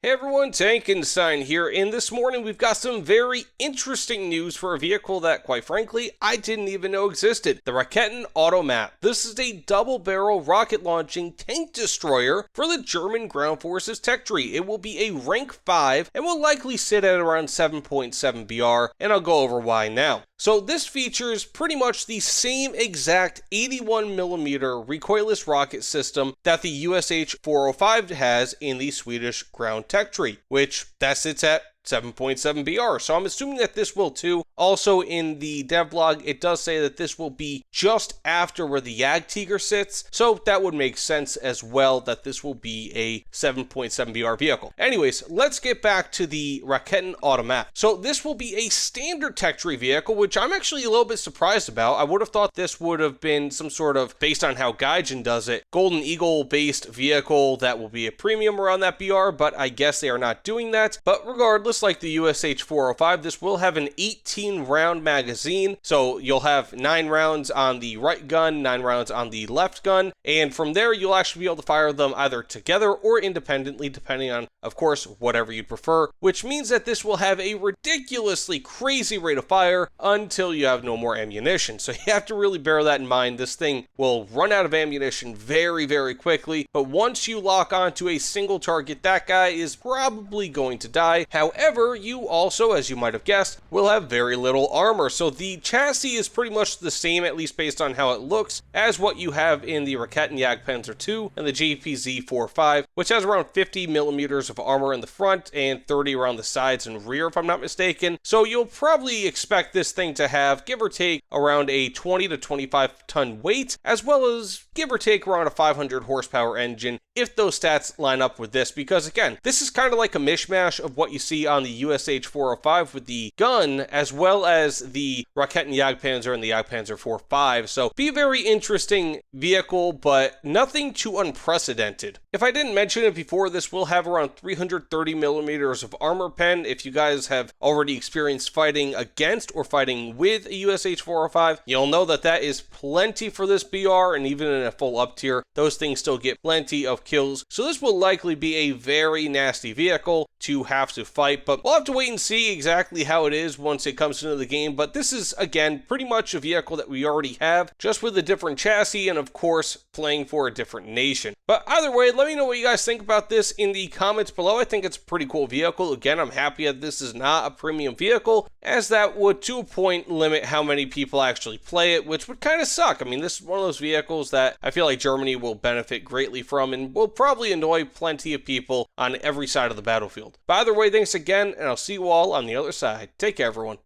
Hey everyone, Tankenstein here, and this morning we've got some very interesting news for a vehicle that, quite frankly, I didn't even know existed. The Raketenautomat. This is a double-barrel rocket-launching tank destroyer for the German ground forces tech tree. It will be a rank 5 and will likely sit at around 7.7 BR, and I'll go over why now. So this features pretty much the same exact 81mm recoilless rocket system that the USH-405 has in the Swedish ground tech tree, which that sits at 7.7 BR, so I'm assuming that this will too. Also in the dev blog, it does say that this will be just after where the Jagdtiger sits, so that would make sense as well that this will be a 7.7 BR vehicle. Anyways, let's get back to the Raketenautomat. So this will be a standard tech tree vehicle, which I'm actually a little bit surprised about. I would have thought this would have been some sort of, based on how Gaijin does it, Golden Eagle based vehicle that will be a premium around that BR, but I guess they are not doing that. But regardless, like the USH-405, this will have an 18-round magazine, so you'll have 9 rounds on the right gun, 9 rounds on the left gun, and from there you'll actually be able to fire them either together or independently, depending on, of course, whatever you prefer, which means that this will have a ridiculously crazy rate of fire until you have no more ammunition. So you have to really bear that in mind. This thing will run out of ammunition very, very quickly, but once you lock onto a single target, that guy is probably going to die. However, you also, as you might have guessed, will have very little armor. So the chassis is pretty much the same, at least based on how it looks, as what you have in the Raketen Jagdpanzer II and the GPZ-45, which has around 50mm of armor in the front and 30 around the sides and rear, if I'm not mistaken. So you'll probably expect this thing to have, give or take, around a 20 to 25 ton weight, as well as give or take around a 500 horsepower engine, if those stats line up with this, because again, this is kind of like a mishmash of what you see on the USH-405 with the gun, as well as the Raketen Jagdpanzer and the Jagdpanzer 4.5, so be a very interesting vehicle, but nothing too unprecedented. If I didn't mention it before, this will have around 330mm of armor pen. If you guys have already experienced fighting against or fighting with a USH-405, you'll know that that is plenty for this BR, and even in a full up tier, those things still get plenty of kills, so this will likely be a very nasty vehicle to have to fight, but we'll have to wait and see exactly how it is once it comes into the game. But this is, again, pretty much a vehicle that we already have, just with a different chassis and, of course, playing for a different nation. But either way, let me know what you guys think about this in the comments below. I think it's a pretty cool vehicle. Again, I'm happy that this is not a premium vehicle, as that would, to a point, limit how many people actually play it, which would kind of suck. I mean, this is one of those vehicles that I feel like Germany will benefit greatly from and will probably annoy plenty of people on every side of the battlefield. But either way, thanks again, and I'll see you all on the other side. Take care, everyone.